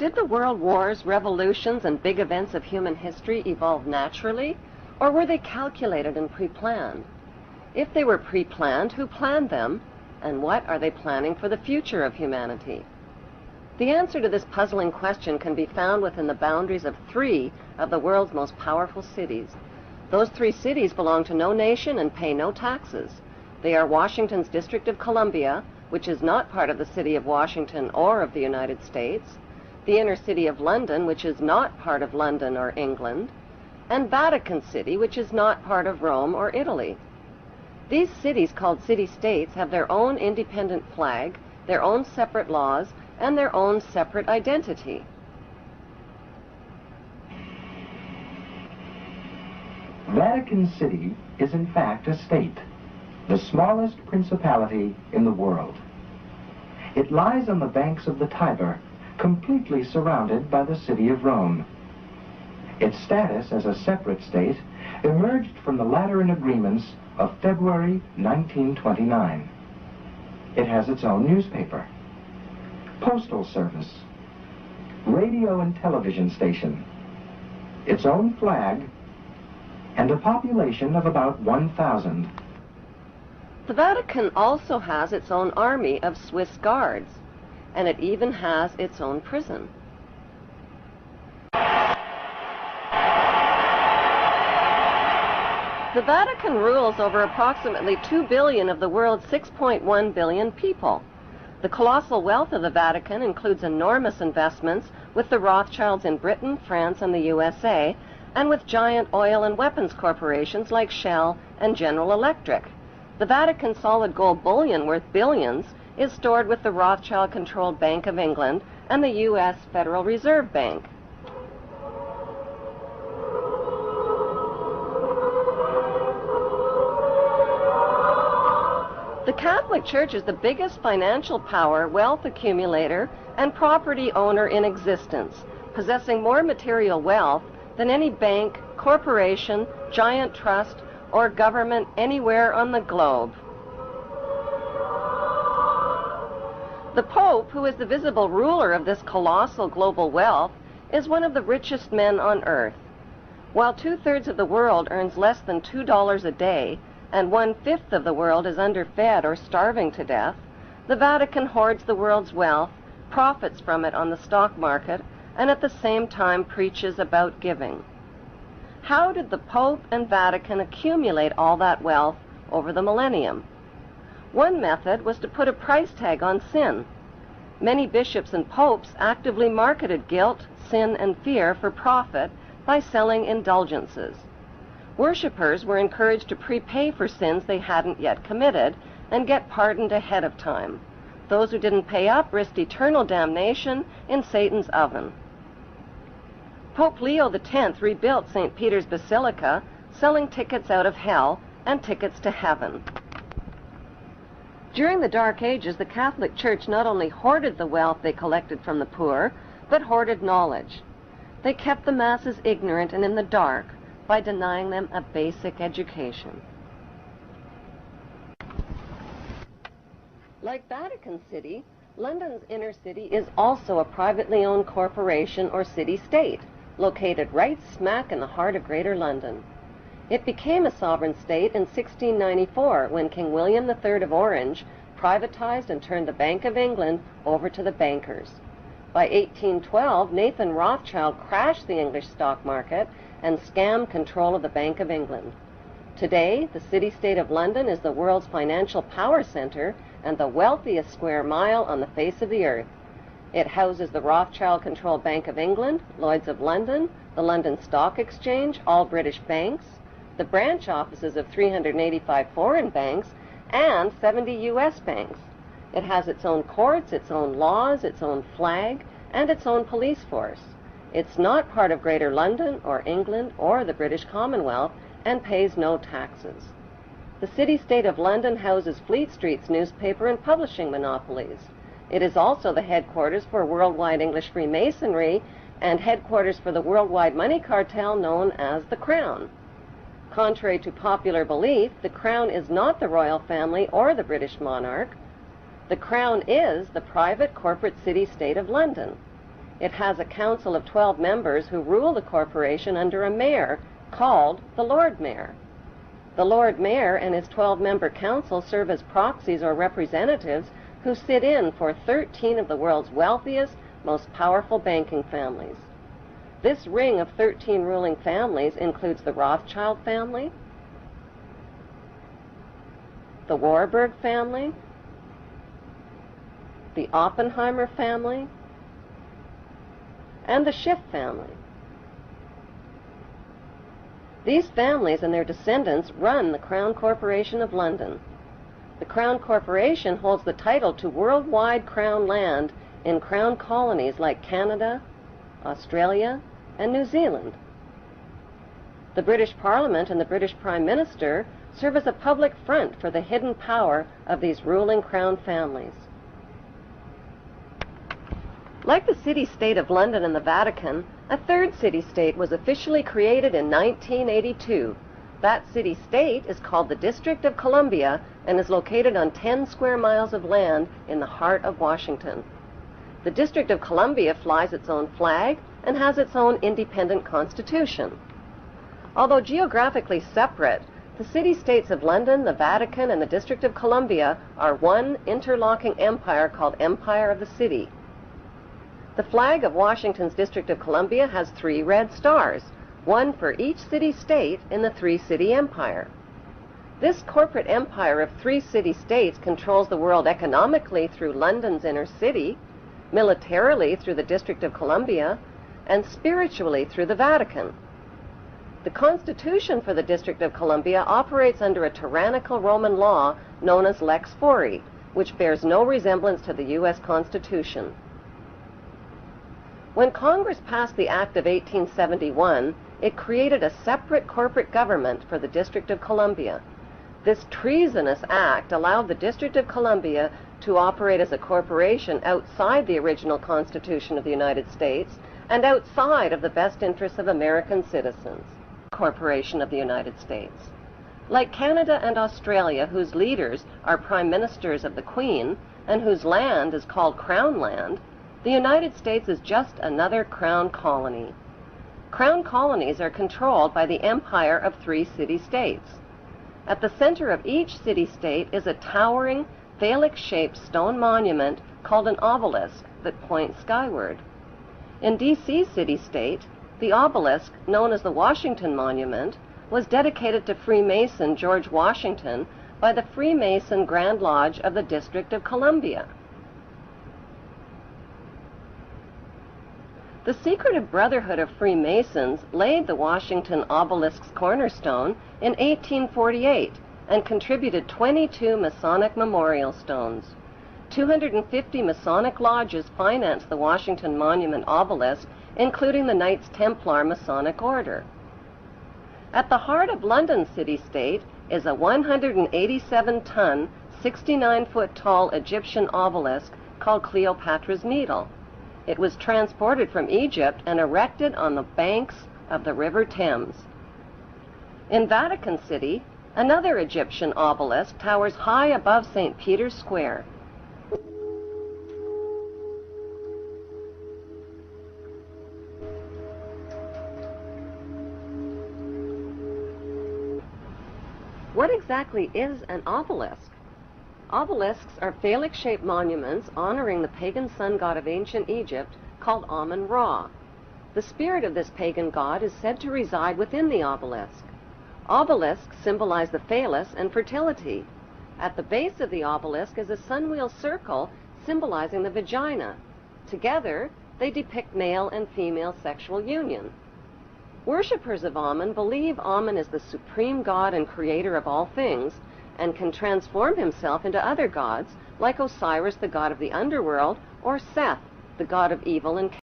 Did the world wars, revolutions, and big events of human history evolve naturally, or were they calculated and pre-planned? If they were pre-planned, who planned them, and what are they planning for the future of humanity? The answer to this puzzling question can be found within the boundaries of 3 of the world's most powerful cities. Those 3 cities belong to no nation and pay no taxes. They are Washington's District of Columbia, which is not part of the city of Washington or of the United States, the inner city of London, which is not part of London or England, and Vatican City, which is not part of Rome or Italy. These cities, called city-states, have their own independent flag, their own separate laws, and their own separate identity. Vatican City is in fact a state, the smallest principality in the world. It lies on the banks of the Tiber, completely surrounded by the city of Rome. Its status as a separate state emerged from the Lateran Agreements of February 1929. It has its own newspaper, postal service, radio and television station, its own flag, and a population of about 1,000. The Vatican also has its own army of Swiss guards, and it even has its own prison. The Vatican rules over approximately 2 billion of the world's 6.1 billion people. The colossal wealth of the Vatican includes enormous investments with the Rothschilds in Britain, France, and the USA, and with giant oil and weapons corporations like Shell and General Electric. The Vatican solid gold bullion worth billions is stored with the Rothschild-controlled Bank of England and the U.S. Federal Reserve Bank. The Catholic Church is the biggest financial power, wealth accumulator, and property owner in existence, possessing more material wealth than any bank, corporation, giant trust, or government anywhere on the globe. The Pope, who is the visible ruler of this colossal global wealth, is one of the richest men on earth. While 2/3 of the world earns less than $2 a day, and 1/5 of the world is underfed or starving to death, the Vatican hoards the world's wealth, profits from it on the stock market, and at the same time preaches about giving. How did the Pope and Vatican accumulate all that wealth over the millennium? One method was to put a price tag on sin. Many bishops and popes actively marketed guilt, sin, and fear for profit by selling indulgences. Worshippers were encouraged to prepay for sins they hadn't yet committed and get pardoned ahead of time. Those who didn't pay up risked eternal damnation in Satan's oven. Pope Leo X rebuilt St. Peter's Basilica, selling tickets out of hell and tickets to heaven. During the Dark Ages, the Catholic Church not only hoarded the wealth they collected from the poor, but hoarded knowledge. They kept the masses ignorant and in the dark by denying them a basic education. Like Vatican City, London's inner city is also a privately owned corporation or city-state, located right smack in the heart of Greater London. It became a sovereign state in 1694 when King William III of Orange privatized and turned the Bank of England over to the bankers. By 1812, Nathan Rothschild crashed the English stock market and scammed control of the Bank of England. Today, the city-state of London is the world's financial power center and the wealthiest square mile on the face of the earth. It houses the Rothschild-controlled Bank of England, Lloyd's of London, the London Stock Exchange, all British banks, the branch offices of 385 foreign banks, and 70 U.S. banks. It has its own courts, its own laws, its own flag, and its own police force. It's not part of Greater London or England or the British Commonwealth and pays no taxes. The city-state of London houses Fleet Street's newspaper and publishing monopolies. It is also the headquarters for worldwide English Freemasonry and headquarters for the worldwide money cartel known as the Crown. Contrary to popular belief, the Crown is not the royal family or the British monarch. The Crown is the private corporate city-state of London. It has a council of 12 members who rule the corporation under a mayor called the Lord Mayor. The Lord Mayor and his 12-member council serve as proxies or representatives who sit in for 13 of the world's wealthiest, most powerful banking families. This ring of 13 ruling families includes the Rothschild family, the Warburg family, the Oppenheimer family, and the Schiff family. These families and their descendants run the Crown Corporation of London. The Crown Corporation holds the title to worldwide Crown land in Crown colonies like Canada, Australia, and New Zealand. The British Parliament and the British Prime Minister serve as a public front for the hidden power of these ruling Crown families. Like the city-state of London and the Vatican, a third city-state was officially created in 1982. That city-state is called the District of Columbia and is located on 10 square miles of land in the heart of Washington. The District of Columbia flies its own flag and has its own independent constitution. Although geographically separate, the city-states of London, the Vatican, and the District of Columbia are one interlocking empire called Empire of the City. The flag of Washington's District of Columbia has 3 red stars, one for each city-state in the 3-city empire. This corporate empire of 3 city-states controls the world economically through London's inner city, militarily through the District of Columbia, and spiritually through the Vatican. The Constitution for the District of Columbia operates under a tyrannical Roman law known as Lex Fori, which bears no resemblance to the U.S. Constitution. When Congress passed the Act of 1871, it created a separate corporate government for the District of Columbia. This treasonous act allowed the District of Columbia to operate as a corporation outside the original Constitution of the United States and outside of the best interests of American citizens. Corporation of the United States. Like Canada and Australia, whose leaders are prime ministers of the Queen and whose land is called Crown land, the United States is just another Crown colony. Crown colonies are controlled by the empire of 3 city-states. At the center of each city-state is a towering, phallic-shaped stone monument called an obelisk that points skyward. In D.C. city-state, the obelisk, known as the Washington Monument, was dedicated to Freemason George Washington by the Freemason Grand Lodge of the District of Columbia. The secretive Brotherhood of Freemasons laid the Washington obelisk's cornerstone in 1848 and contributed 22 Masonic memorial stones. 250 Masonic lodges financed the Washington Monument obelisk, including the Knights Templar Masonic Order. At the heart of London city-state is a 187-ton, 69-foot-tall Egyptian obelisk called Cleopatra's Needle. It was transported from Egypt and erected on the banks of the River Thames. In Vatican City, another Egyptian obelisk towers high above St. Peter's Square. What exactly is an obelisk? Obelisks are phallic-shaped monuments honoring the pagan sun god of ancient Egypt called Amun-Ra. The spirit of this pagan god is said to reside within the obelisk. Obelisks symbolize the phallus and fertility. At the base of the obelisk is a sunwheel circle symbolizing the vagina. Together, they depict male and female sexual union. Worshippers of Amun believe Amun is the supreme god and creator of all things, and can transform himself into other gods, like Osiris, the god of the underworld, or Seth, the god of evil and